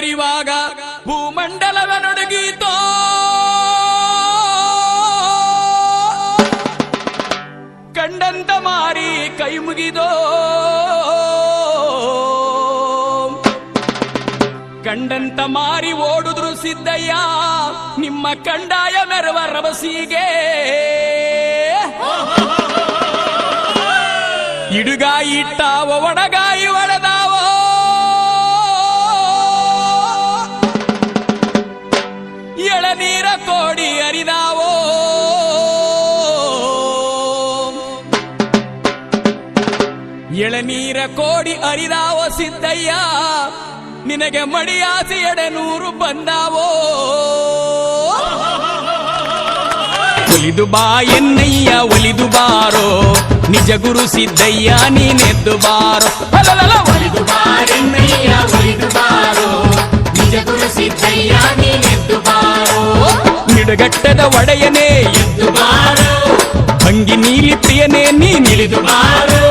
ಮೆರಿವಾಗ ಭೂಮಂಡಲವ ನಡುಗೀತೋ ಕಂಡಂತ ಮಾರಿ ಕೈ ಮುಗಿದೋ ಕಂಡಂತ ಮಾರಿ ಓಡುದ್ರು ಸಿದ್ದಯ್ಯ ನಿಮ್ಮ ಕಂಡಾಯ ಮೆರವ ರಭಸಿಗೆ ಇಡುಗಾಯಿ ಇಟ್ಟಾವ ಒಡಗಾಯಿ ಒಡೆದಾವೋ ಎಳನೀರ ಕೋಡಿ ಅರಿದಾವೋ ಎಳನೀರ ಕೋಡಿ ಅರಿದಾವೋ ಸಿದ್ದಯ್ಯ ನಿನಗೆ ಮಡಿಯಾಸಿ 200 ಬಂದಾವೋ ಒಲಿದು ಬಾ ಎನ್ನಯ್ಯ ಒಲಿದು ಬಾರೋ ನಿಜ ಗುರು ಸಿದ್ದಯ್ಯ ನೀನೆದ್ದು ಬಾರೋ ಒಲಿದು ಬಾ ಎನ್ನಯ್ಯ ಒಲಿದು ಬಾರೋ ನಿಜ ಗುರು ಸಿದ್ದಯ್ಯ ನೀನೆದ್ದು ಬಾರೋ ನಿಡುಗಟ್ಟದ ಒಡೆಯನೇ ಎದ್ದು ಬಾರೋ ಭಂಗಿ ನೀಲಿ ಪ್ರಿಯನೇ ನೀ ನಿಲಿದು ಬಾರೋ